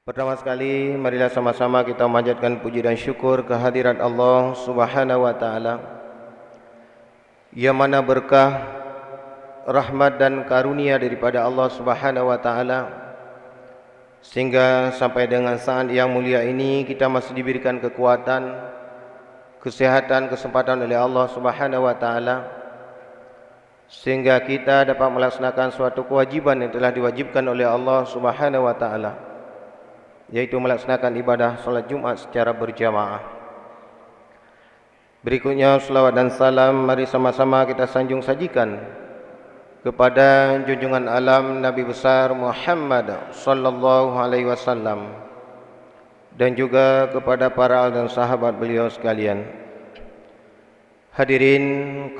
Pertama sekali, marilah sama-sama kita memanjatkan puji dan syukur kehadirat Allah Subhanahu wa taala, yang mana berkah, rahmat dan karunia daripada Allah Subhanahu wa taala, sehingga sampai dengan saat yang mulia ini kita masih diberikan kekuatan, kesehatan, kesempatan oleh Allah Subhanahu wa taala, sehingga kita dapat melaksanakan suatu kewajiban yang telah diwajibkan oleh Allah Subhanahu wa taala, yaitu melaksanakan ibadah salat Jumat secara berjamaah. Berikutnya selawat dan salam mari sama-sama kita sanjung sajikan kepada junjungan alam Nabi besar Muhammad sallallahu alaihi wasallam dan juga kepada para dan sahabat beliau sekalian. Hadirin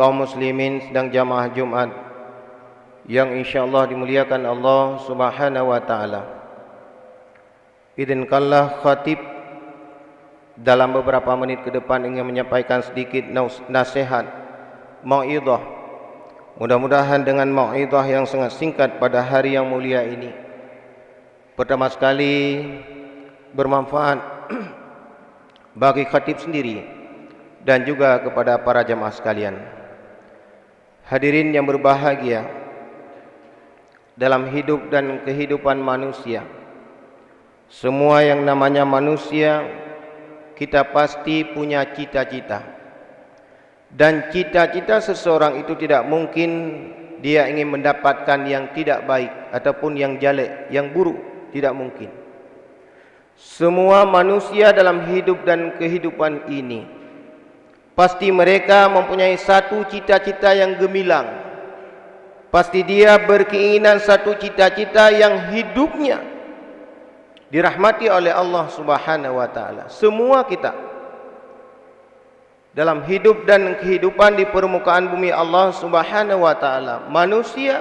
kaum muslimin sedang jamaah Jumat yang insyaallah dimuliakan Allah Subhanahu wa taala. Izinkanlah khatib dalam beberapa menit ke depan ingin menyampaikan sedikit nasihat, mau'idhah. Mudah-mudahan dengan mau'idhah yang sangat singkat pada hari yang mulia ini, pertama sekali bermanfaat bagi khatib sendiri dan juga kepada para jamaah sekalian. Hadirin yang berbahagia, dalam hidup dan kehidupan manusia, semua yang namanya manusia, kita pasti punya cita-cita. Dan cita-cita seseorang itu tidak mungkin dia ingin mendapatkan yang tidak baik ataupun yang jelek, yang buruk, tidak mungkin. Semua manusia dalam hidup dan kehidupan ini, pasti mereka mempunyai satu cita-cita yang gemilang. Pasti dia berkeinginan satu cita-cita yang hidupnya dirahmati oleh Allah Subhanahu wa taala. Semua kita dalam hidup dan kehidupan di permukaan bumi Allah Subhanahu wa taala, manusia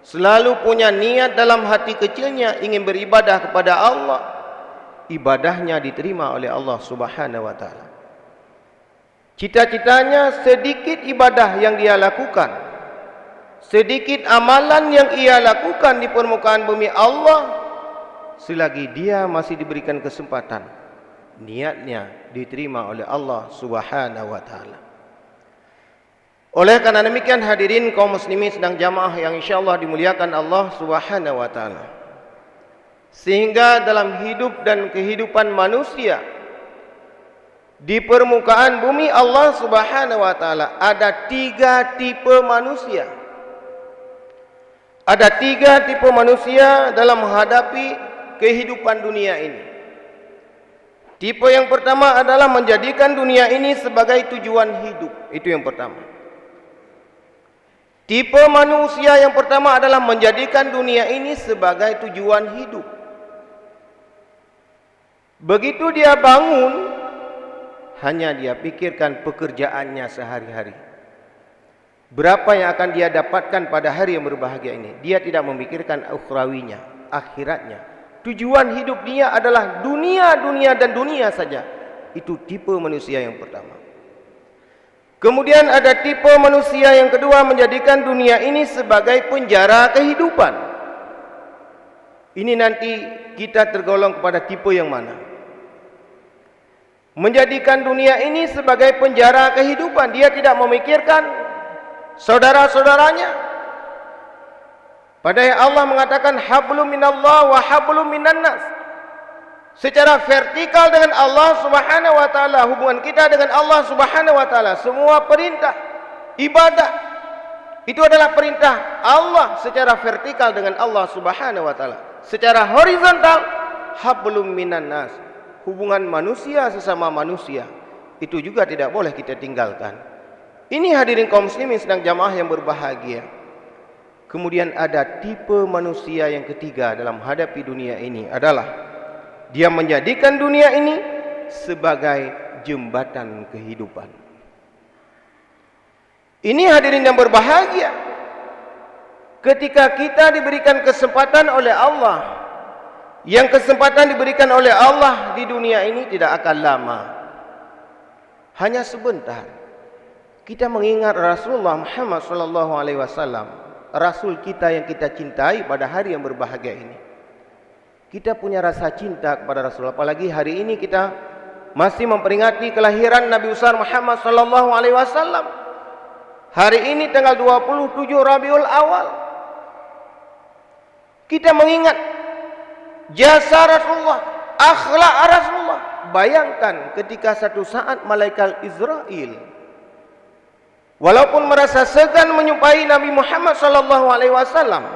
selalu punya niat dalam hati kecilnya ingin beribadah kepada Allah. Ibadahnya diterima oleh Allah Subhanahu wa taala. Cita-citanya sedikit ibadah yang dia lakukan, sedikit amalan yang ia lakukan di permukaan bumi Allah, selagi dia masih diberikan kesempatan, niatnya diterima oleh Allah Subhanahu wa taala. Oleh karena demikian, hadirin kaum muslimin sedang jamaah yang insyaallah dimuliakan Allah Subhanahu wa taala, sehingga dalam hidup dan kehidupan manusia di permukaan bumi Allah Subhanahu wa taala ada 3 tipe manusia. Ada 3 tipe manusia dalam menghadapi kehidupan dunia ini. Tipe yang pertama adalah menjadikan dunia ini sebagai tujuan hidup. Itu yang pertama. Tipe manusia yang pertama adalah menjadikan dunia ini sebagai tujuan hidup. Begitu dia bangun, hanya dia pikirkan pekerjaannya sehari-hari. Berapa yang akan dia dapatkan pada hari yang berbahagia ini. Dia tidak memikirkan ukhrawinya, akhiratnya. Tujuan hidup dia adalah dunia, dunia dan dunia saja. Itu tipe manusia yang pertama. Kemudian ada tipe manusia yang kedua, menjadikan dunia ini sebagai penjara kehidupan. Ini nanti kita tergolong kepada tipe yang mana? Menjadikan dunia ini sebagai penjara kehidupan. Dia tidak memikirkan saudara-saudaranya. Padahal Allah mengatakan hablum minallah wa hablum minan nas. Secara vertikal dengan Allah Subhanahu wa taala, hubungan kita dengan Allah Subhanahu wa taala, semua perintah ibadah itu adalah perintah Allah secara vertikal dengan Allah Subhanahu wa taala. Secara horizontal hablum minan nas, hubungan manusia sesama manusia, itu juga tidak boleh kita tinggalkan. Ini hadirin kaum muslimin sedang jamaah yang berbahagia. Kemudian ada tipe manusia yang ketiga dalam hadapi dunia ini adalah dia menjadikan dunia ini sebagai jembatan kehidupan. Ini hadirin yang berbahagia. Ketika kita diberikan kesempatan oleh Allah, yang kesempatan diberikan oleh Allah di dunia ini tidak akan lama, hanya sebentar. Kita mengingat Rasulullah Muhammad sallallahu alaihi wasallam, Rasul kita yang kita cintai pada hari yang berbahagia ini. Kita punya rasa cinta kepada Rasulullah. Apalagi hari ini kita masih memperingati kelahiran Nabi besar Muhammad sallallahu alaihi wasallam. Hari ini tanggal 27 Rabiul Awal. Kita mengingat jasa Rasulullah, akhlak Rasulullah. Bayangkan ketika satu saat malaikat Israel, walaupun merasa segan menyumpai Nabi Muhammad sallallahu alaihi wasallam,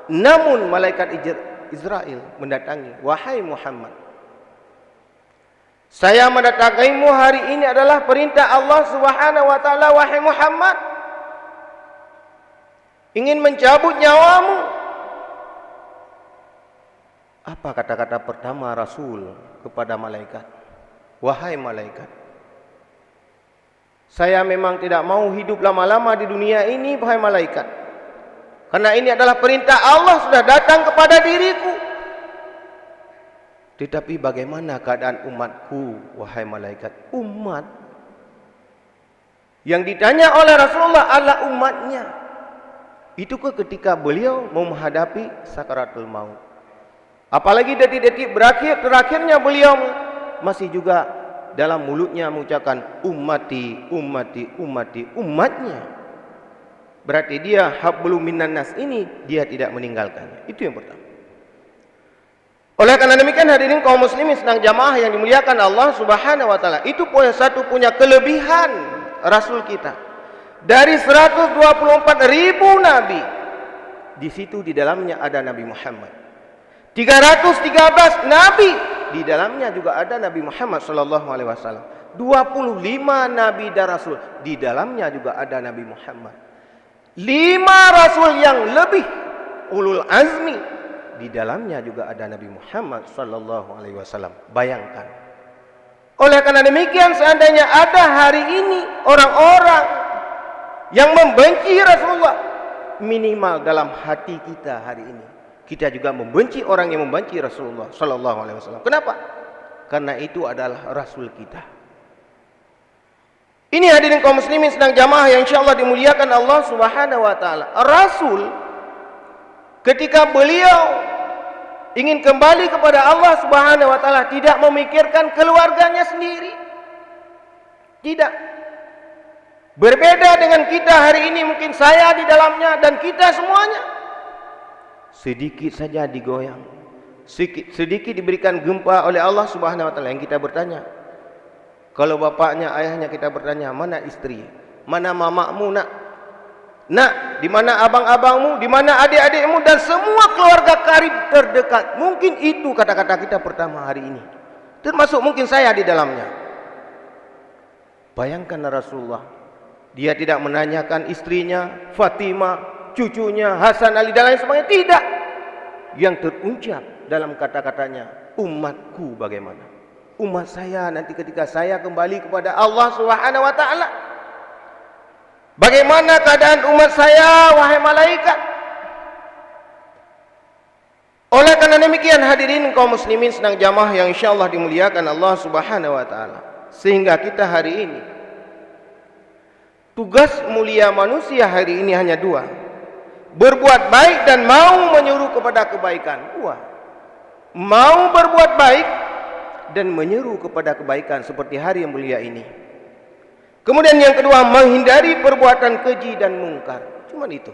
namun malaikat Israel mendatangi, wahai Muhammad, saya mendatangimu hari ini adalah perintah Allah Subhanahu wa taala, wahai Muhammad, ingin mencabut nyawamu. Apa kata-kata pertama Rasul kepada malaikat? Wahai malaikat, saya memang tidak mau hidup lama-lama di dunia ini, wahai malaikat, karena ini adalah perintah Allah sudah datang kepada diriku. Tetapi bagaimana keadaan umatku, wahai malaikat? Umat yang ditanya oleh Rasulullah adalah umatnya. Itu ketika beliau mau menghadapi sakaratul maut. Apalagi detik-detik terakhirnya beliau masih juga dalam mulutnya mengucapkan ummati, ummati, ummati, umatnya. Berarti dia hablum minan nas ini dia tidak meninggalkannya. Itu yang pertama. Oleh karena demikian hadirin kaum muslimin sedang jamaah yang dimuliakan Allah Subhanahu wa taala, itu punya kelebihan Rasul kita. Dari 124.000 nabi, di situ di dalamnya ada Nabi Muhammad. 313 nabi, di dalamnya juga ada Nabi Muhammad sallallahu alaihi wasallam. 25 nabi dan rasul, di dalamnya juga ada Nabi Muhammad. 5 rasul yang lebih ulul azmi, di dalamnya juga ada Nabi Muhammad sallallahu alaihi wasallam. Bayangkan. Oleh karena demikian, seandainya ada hari ini orang-orang yang membenci Rasulullah, minimal dalam hati kita hari ini kita juga membenci orang yang membenci Rasulullah sallallahu alaihi wasallam. Kenapa? Karena itu adalah rasul kita. Ini hadirin kaum muslimin sedang jamaah yang insyaallah dimuliakan Allah Subhanahu wa taala. Rasul ketika beliau ingin kembali kepada Allah Subhanahu wa taala tidak memikirkan keluarganya sendiri. Tidak. Berbeda dengan kita hari ini, mungkin saya di dalamnya dan kita semuanya. Sedikit saja digoyang, sedikit diberikan gempa oleh Allah Subhanahu wa taala, yang kita bertanya. Kalau bapaknya, ayahnya kita bertanya, mana istri? Mana mamakmu, nak? Nak, di mana abang-abangmu? Di mana adik-adikmu? Dan semua keluarga karib terdekat. Mungkin itu kata-kata kita pertama hari ini. Termasuk mungkin saya di dalamnya. Bayangkan Rasulullah, dia tidak menanyakan istrinya, Fatimah, cucunya, Hasan, Ali dan lain sebagainya. Tidak. Yang terucap dalam kata-katanya, umatku bagaimana? Umat saya nanti ketika saya kembali kepada Allah Subhanahu wa taala, bagaimana keadaan umat saya, wahai malaikat? Oleh karena demikian hadirin kaum muslimin sedang jamaah yang insyaallah dimuliakan Allah Subhanahu wa taala, sehingga kita hari ini tugas mulia manusia hari ini hanya 2. Berbuat baik dan mau menyuruh kepada kebaikan. Mau berbuat baik dan menyeru kepada kebaikan seperti hari yang mulia ini. Kemudian yang kedua, menghindari perbuatan keji dan mungkar. Cuma itu.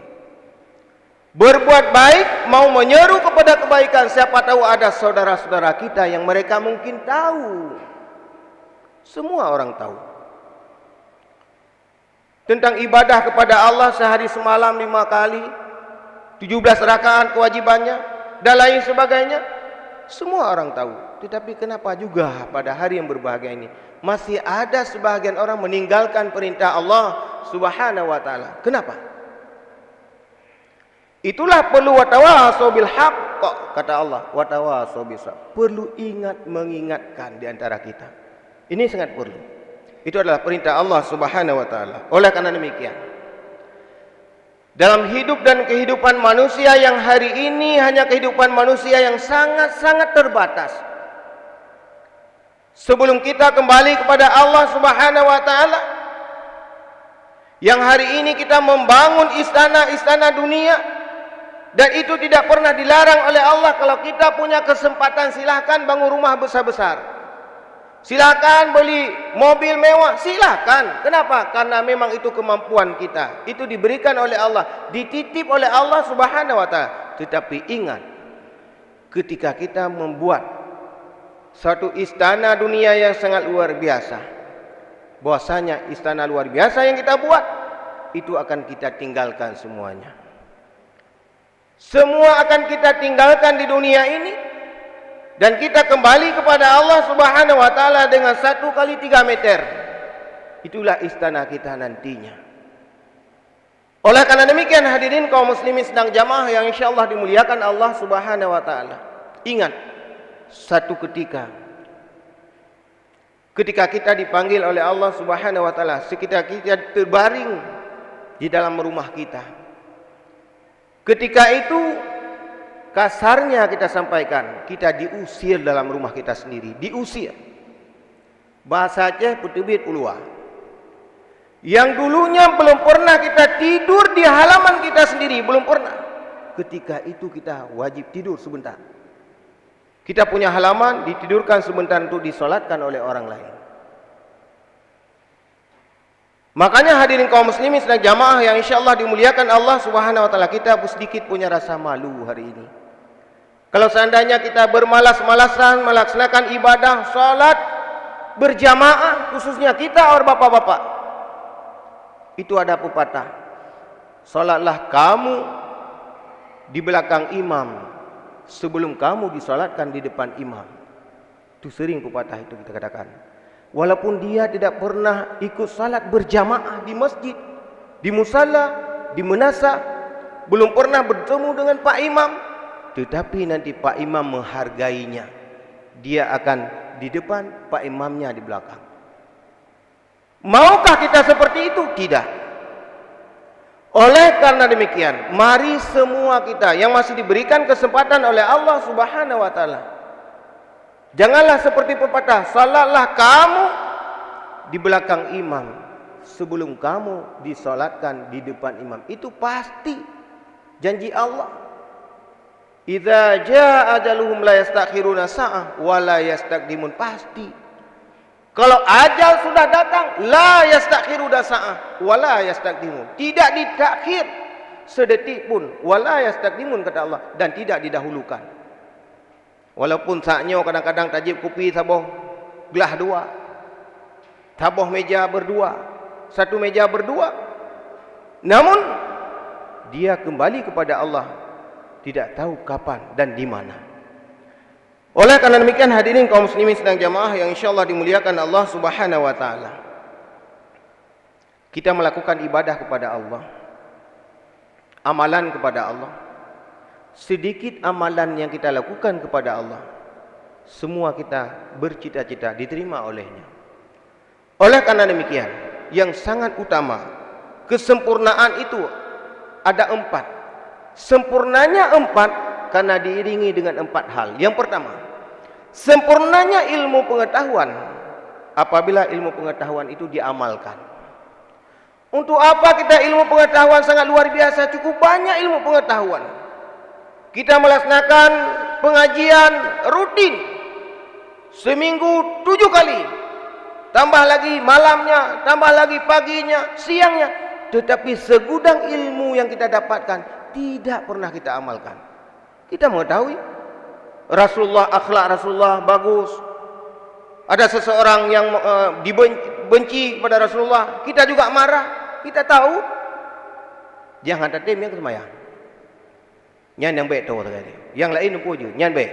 Berbuat baik, mau menyeru kepada kebaikan. Siapa tahu ada saudara-saudara kita yang mereka mungkin tahu. Semua orang tahu tentang ibadah kepada Allah sehari semalam 5 kali, 17 rakaat kewajibannya dan lain sebagainya. Semua orang tahu. Tetapi kenapa juga pada hari yang berbahagia ini masih ada sebagian orang meninggalkan perintah Allah Subhanahu wa taala? Kenapa? Itulah perlu watawasau bil haqq, kata Allah, watawasau bis sabr. Perlu ingat mengingatkan di antara kita. Ini sangat perlu. Itu adalah perintah Allah Subhanahu wa taala. Oleh karena demikian, dalam hidup dan kehidupan manusia yang hari ini hanya kehidupan manusia yang sangat-sangat terbatas. Sebelum kita kembali kepada Allah Subhanahu wa taala, yang hari ini kita membangun istana-istana dunia, Dan itu tidak pernah dilarang oleh Allah. Kalau kita punya kesempatan, silahkan bangun rumah besar-besar, silahkan beli mobil mewah, silahkan. Kenapa? Karena memang itu kemampuan kita, itu diberikan oleh Allah, dititip oleh Allah Subhanahu wa ta'ala. Tetapi ingat, ketika kita membuat satu istana dunia yang sangat luar biasa, bahwasanya istana luar biasa yang kita buat, itu akan kita tinggalkan semuanya. Semua akan kita tinggalkan di dunia ini, dan kita kembali kepada Allah Subhanahu wa ta'ala dengan 1 kali 3 meter. Itulah istana kita nantinya. Oleh karena demikian, hadirin kaum muslimin sedang jamaah yang insyaallah dimuliakan Allah Subhanahu wa ta'ala, ingat, satu ketika kita dipanggil oleh Allah Subhanahu wa ta'ala, sekitar kita terbaring di dalam rumah kita. Ketika itu, kasarnya kita sampaikan, kita diusir dalam rumah kita sendiri, diusir. Bahasa Aceh putubit ulua. Yang dulunya belum pernah kita tidur di halaman kita sendiri, belum pernah. Ketika itu kita wajib tidur sebentar. Kita punya halaman, ditidurkan sebentar untuk disolatkan oleh orang lain. Makanya hadirin kaum muslimin sedang jamaah yang insyaallah dimuliakan Allah Subhanahu wa ta'ala, kita sedikit punya rasa malu hari ini. Kalau seandainya kita bermalas-malasan melaksanakan ibadah salat berjamaah, khususnya kita orang bapak-bapak, itu ada pepatah, salatlah kamu di belakang imam sebelum kamu disolatkan di depan imam. Itu sering pepatah itu kita katakan. Walaupun dia tidak pernah ikut salat berjamaah di masjid, di musalla, di menasa, belum pernah bertemu dengan Pak Imam, tetapi nanti Pak Imam menghargainya. Dia akan di depan, Pak Imamnya di belakang. Maukah kita seperti itu? Tidak. Oleh karena demikian, mari semua kita yang masih diberikan kesempatan oleh Allah Subhanahu wa ta'ala, janganlah seperti pepatah, salatlah kamu di belakang imam sebelum kamu disolatkan di depan imam. Itu pasti janji Allah. Idza jaa ajaluhum la yastakhiruna sa'ah wa la yastaqdimun. Pasti kalau ajal sudah datang, la yastakhiruna sa'ah wa la yastaqdimun, tidak ditakhir sedetik pun, wa la yastaqdimun kata Allah, dan tidak didahulukan. Walaupun saatnya kadang-kadang tajib kopi saboh gelah 2, taboh meja berdua, 1 meja berdua, namun dia kembali kepada Allah, tidak tahu kapan dan di mana. Oleh karena demikian hadirin kaum muslimin sedang jamaah yang insyaallah dimuliakan Allah Subhanahu wa ta'ala, kita melakukan ibadah kepada Allah, amalan kepada Allah. Sedikit amalan yang kita lakukan kepada Allah, semua kita bercita-cita diterima olehnya. Oleh karena demikian, yang sangat utama, kesempurnaan itu ada 4. Sempurnanya 4 karena diiringi dengan 4 hal. Yang pertama, sempurnanya ilmu pengetahuan apabila ilmu pengetahuan itu diamalkan. Untuk apa kita ilmu pengetahuan sangat luar biasa, cukup banyak ilmu pengetahuan. Kita melaksanakan pengajian rutin seminggu 7 kali, tambah lagi malamnya, tambah lagi paginya, siangnya, tetapi segudang ilmu yang kita dapatkan tidak pernah kita amalkan. Kita mengetahui Rasulullah, akhlak Rasulullah bagus, ada seseorang yang dibenci kepada Rasulullah, kita juga marah, kita tahu. Jangan tatim yang kesemayang, nyan yang baik tahu tadi, yang lain puju nyan baik.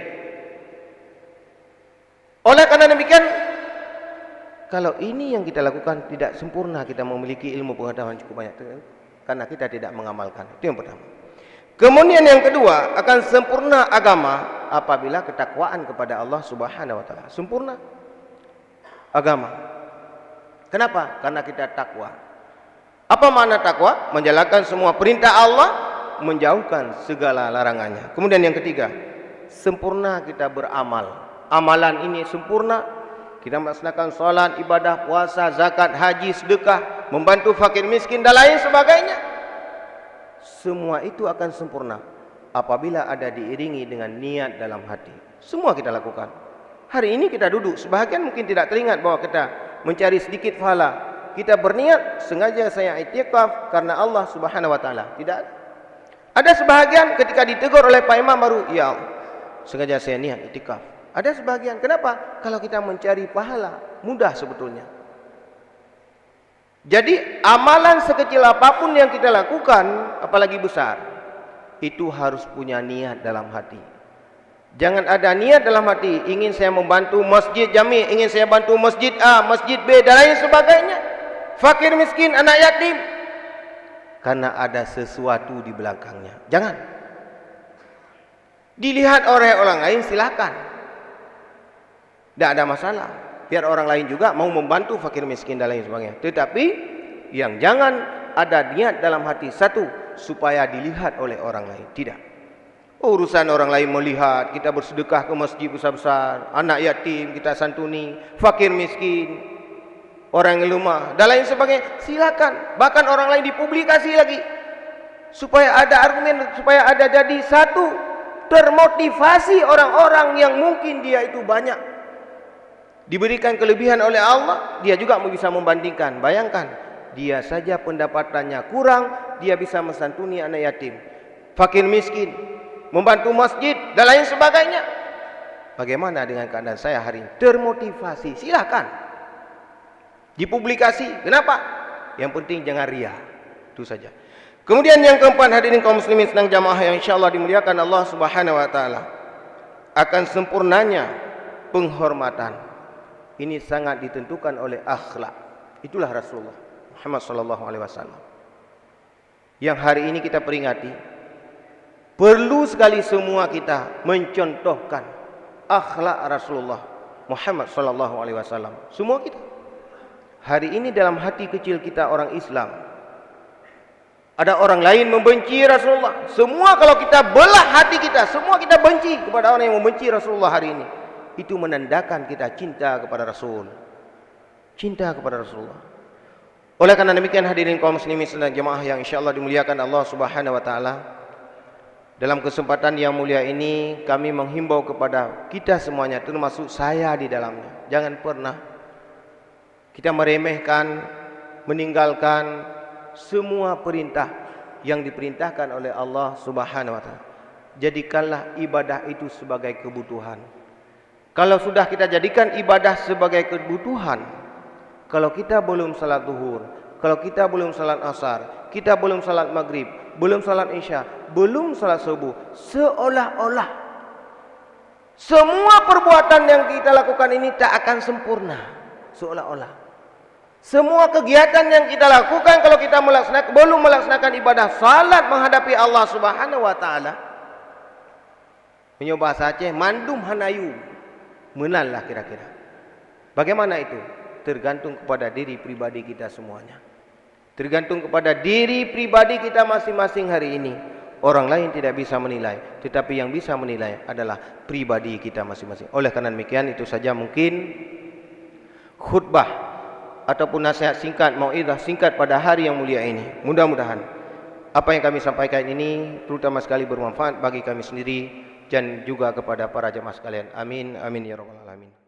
Oleh karena demikian, kalau ini yang kita lakukan tidak sempurna, kita memiliki ilmu pengetahuan cukup banyak karena kita tidak mengamalkan. Itu yang pertama. Kemudian yang kedua, akan sempurna agama apabila ketakwaan kepada Allah Subhanahu wa ta'ala. Sempurna agama. Kenapa? Karena kita takwa. Apa makna takwa? Menjalankan semua perintah Allah, menjauhkan segala larangannya. Kemudian yang ketiga, sempurna kita beramal. Amalan ini sempurna, kita melaksanakan salat, ibadah, puasa, zakat, haji, sedekah, membantu fakir miskin dan lain sebagainya. Semua itu akan sempurna apabila ada diiringi dengan niat dalam hati. Semua kita lakukan. Hari ini kita duduk, sebahagian mungkin tidak teringat bahwa kita mencari sedikit pahala. Kita berniat, sengaja saya i'tikaf karena Allah Subhanahu wa taala. Tidak. Ada sebahagian ketika ditegur oleh Pak Imam baru, ya sengaja saya niat i'tikaf. Ada sebahagian, kenapa? Kalau kita mencari pahala, mudah sebetulnya. Jadi amalan sekecil apapun yang kita lakukan, apalagi besar, itu harus punya niat dalam hati. Jangan ada niat dalam hati, ingin saya membantu masjid jami, ingin saya bantu masjid A, masjid B dan lain sebagainya, fakir miskin, anak yatim, karena ada sesuatu di belakangnya. Jangan. Dilihat oleh orang lain silakan, tidak ada masalah. Biar orang lain juga mau membantu fakir miskin dan lain sebagainya. Tetapi yang jangan ada niat dalam hati satu supaya dilihat oleh orang lain. Tidak. Urusan orang lain melihat kita bersedekah ke masjid besar-besar, anak yatim kita santuni, fakir miskin, orang yang lemah dan lain sebagainya, silakan. Bahkan orang lain dipublikasi lagi supaya ada argumen, supaya ada jadi satu, termotivasi orang-orang yang mungkin dia itu banyak diberikan kelebihan oleh Allah, dia juga bisa membandingkan. Bayangkan, dia saja pendapatannya kurang, dia bisa mensantuni anak yatim, fakir miskin, membantu masjid dan lain sebagainya. Bagaimana dengan keadaan saya hari ini? Termotivasi, silakan dipublikasi. Kenapa? Yang penting jangan ria. Itu saja. Kemudian yang keempat, hadirin kaum muslimin sedang jamaah yang insyaallah dimuliakan Allah Subhanahu wa taala, akan sempurnanya penghormatan ini sangat ditentukan oleh akhlak. Itulah Rasulullah Muhammad sallallahu alaihi wasallam yang hari ini kita peringati. Perlu sekali semua kita mencontohkan akhlak Rasulullah Muhammad sallallahu alaihi wasallam. Semua kita. Hari ini dalam hati kecil kita orang Islam, ada orang lain membenci Rasulullah. Semua kalau kita belah hati kita, semua kita benci kepada orang yang membenci Rasulullah hari ini. Itu menandakan kita cinta kepada Rasul. Cinta kepada Rasulullah. Oleh karena demikian hadirin kaum muslimin sedang jemaah yang insyaallah dimuliakan Allah Subhanahu wa taala, dalam kesempatan yang mulia ini kami menghimbau kepada kita semuanya, termasuk saya di dalamnya, jangan pernah kita meremehkan, meninggalkan semua perintah yang diperintahkan oleh Allah Subhanahu wa taala. Jadikanlah ibadah itu sebagai kebutuhan. Kalau sudah kita jadikan ibadah sebagai kebutuhan, kalau kita belum salat zuhur, kalau kita belum salat asar, kita belum salat maghrib, belum salat isya, belum salat subuh, seolah-olah semua perbuatan yang kita lakukan ini tak akan sempurna. Seolah-olah semua kegiatan yang kita lakukan, kalau kita belum melaksanakan ibadah salat menghadapi Allah Subhanahu wa taala, mencoba Aceh mandum hanayu, menallah kira-kira. Bagaimana itu? Tergantung kepada diri pribadi kita semuanya. Tergantung kepada diri pribadi kita masing-masing hari ini. Orang lain tidak bisa menilai, tetapi yang bisa menilai adalah pribadi kita masing-masing. Oleh karena demikian, itu saja mungkin khutbah ataupun nasihat singkat, mau'izah singkat pada hari yang mulia ini. Mudah-mudahan apa yang kami sampaikan ini terutama sekali bermanfaat bagi kami sendiri dan juga kepada para jemaah sekalian. Amin, amin ya rabbal alamin.